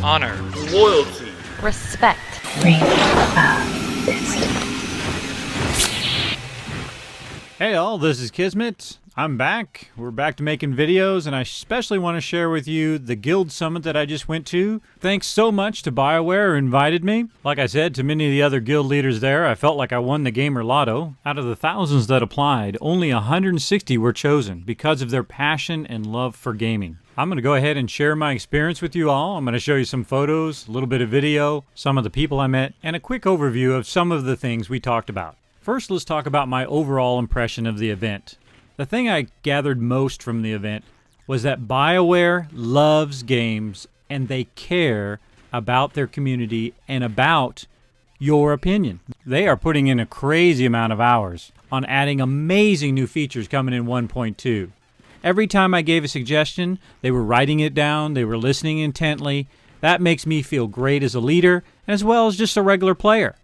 honor, loyalty, respect, ring of destiny. Hey all, this is Kismet. I'm back. We're back to making videos, and I especially want to share with you the Guild Summit that I just went to. Thanks so much to BioWare who invited me. Like I said to many of the other guild leaders there, I felt like I won the gamer lotto. Out of the thousands that applied, only 160 were chosen because of their passion and love for gaming. I'm going to go ahead and share my experience with you all. I'm going to show you some photos, a little bit of video, some of the people I met, and a quick overview of some of the things we talked about. First, let's talk about my overall impression of the event. The thing I gathered most from the event was that BioWare loves games and they care about their community and about your opinion. They are putting in a crazy amount of hours on adding amazing new features coming in 1.2. Every time I gave a suggestion, they were writing it down, they were listening intently. That makes me feel great as a leader, as well as just a regular player.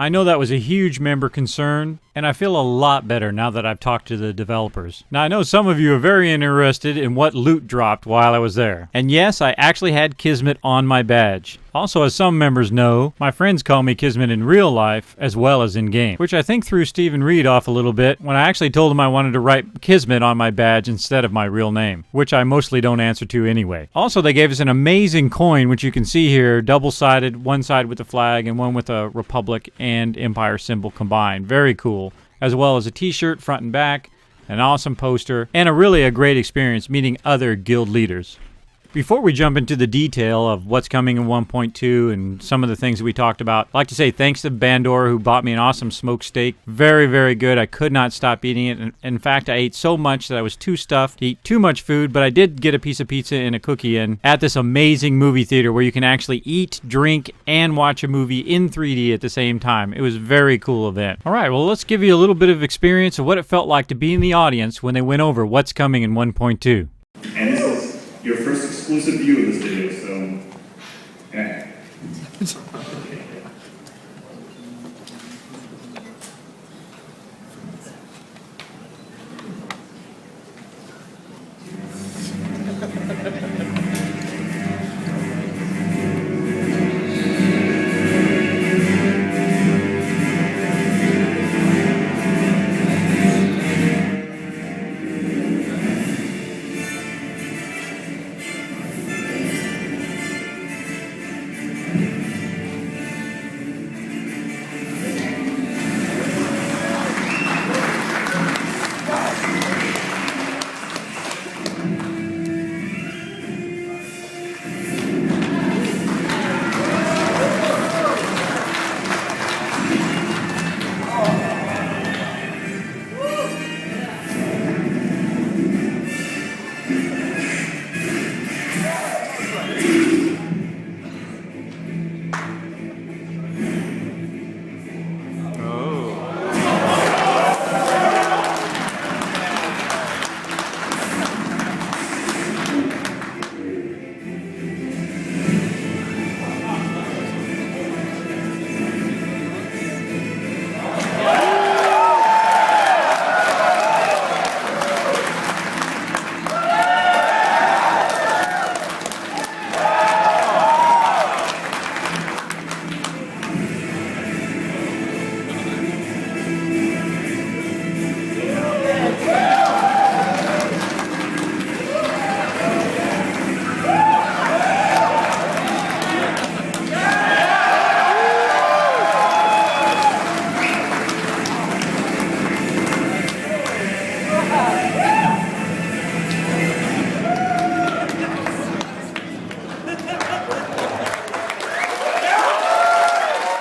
I know that was a huge member concern, and I feel a lot better now that I've talked to the developers. Now, I know some of you are very interested in what loot dropped while I was there. And yes, I actually had Kismet on my badge. Also, as some members know, my friends call me Kismet in real life as well as in game, which I think threw Stephen Reed off a little bit when I actually told him I wanted to write Kismet on my badge instead of my real name, which I mostly don't answer to anyway. Also, they gave us an amazing coin, which you can see here, double-sided, one side with the flag and one with a Republic and Empire symbol combined. Very cool. As well as a t-shirt front and back, an awesome poster, and a great experience meeting other guild leaders. Before we jump into the detail of what's coming in 1.2 and some of the things that we talked about, I'd like to say thanks to Bandor who bought me an awesome smoked steak. Very, very good. I could not stop eating it. And in fact, I ate so much that I was too stuffed to eat too much food, but I did get a piece of pizza and a cookie in at this amazing movie theater where you can actually eat, drink, and watch a movie in 3D at the same time. It was a very cool event. All right, well, let's give you a little bit of experience of what it felt like to be in the audience when they went over what's coming in 1.2. And this is your first exclusive view of this video, so yeah.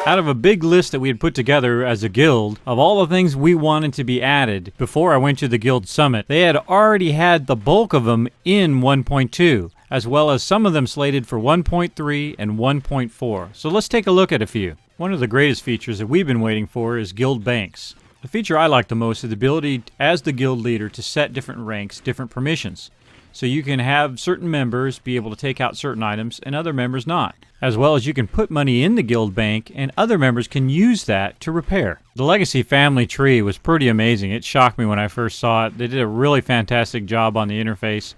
Out of a big list that we had put together as a guild of all the things we wanted to be added before I went to the Guild Summit, they had already had the bulk of them in 1.2, as well as some of them slated for 1.3 and 1.4. So let's take a look at a few. One of the greatest features that we've been waiting for is guild banks. The feature I like the most is the ability as the guild leader to set different ranks, different permissions. So you can have certain members be able to take out certain items and other members not. As well as you can put money in the guild bank and other members can use that to repair. The Legacy family tree was pretty amazing. It shocked me when I first saw it. They did a really fantastic job on the interface.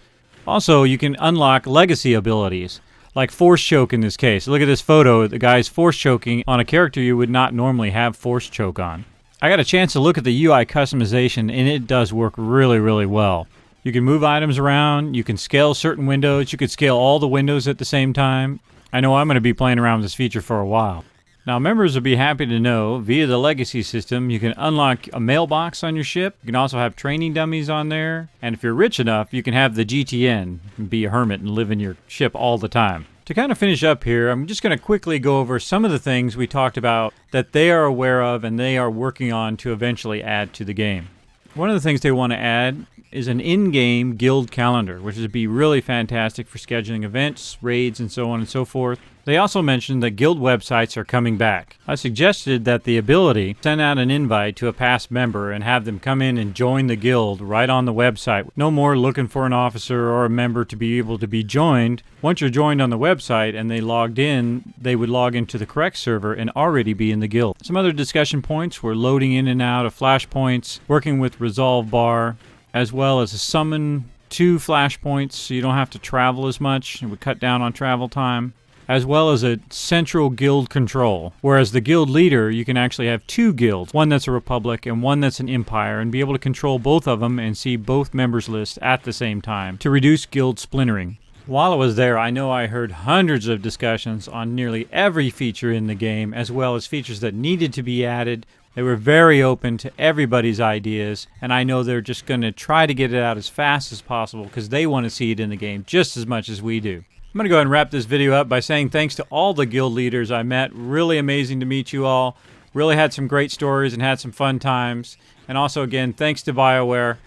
Also, you can unlock legacy abilities. like force choke in this case. Look at this photo. The guy's force choking on a character you would not normally have force choke on. I got a chance to look at the UI customization, and it does work really, really well. You can move items around. You can scale certain windows. You could scale all the windows at the same time. I know I'm going to be playing around with this feature for a while. Now, members will be happy to know, via the Legacy system, you can unlock a mailbox on your ship. You can also have training dummies on there. And if you're rich enough, you can have the GTN and be a hermit and live in your ship all the time. To kind of finish up here, I'm just going to quickly go over some of the things we talked about that they are aware of and they are working on to eventually add to the game. One of the things they want to add is an in-game guild calendar, which would be really fantastic for scheduling events, raids, and so on and so forth. They also mentioned that guild websites are coming back. I suggested that the ability to send out an invite to a past member and have them come in and join the guild right on the website. No more looking for an officer or a member to be able to be joined. Once you're joined on the website and they logged in, they would log into the correct server and already be in the guild. Some other discussion points were loading in and out of flashpoints, working with resolve bar, as well as a summon 2 flashpoints so you don't have to travel as much. It would cut down on travel time. As well as a central guild control. Whereas the guild leader, you can actually have 2 guilds, one that's a republic and one that's an empire, and be able to control both of them and see both members' lists at the same time to reduce guild splintering. While I was there, I know I heard hundreds of discussions on nearly every feature in the game, as well as features that needed to be added. They were very open to everybody's ideas, and I know they're just going to try to get it out as fast as possible because they want to see it in the game just as much as we do. I'm going to go ahead and wrap this video up by saying thanks to all the guild leaders I met. Really amazing to meet you all. Really had some great stories and had some fun times. And also, again, thanks to BioWare.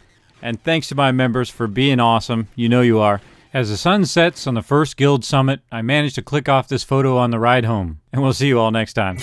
And thanks to my members for being awesome. You know you are. As the sun sets on the first Guild Summit, I managed to click off this photo on the ride home. And we'll see you all next time.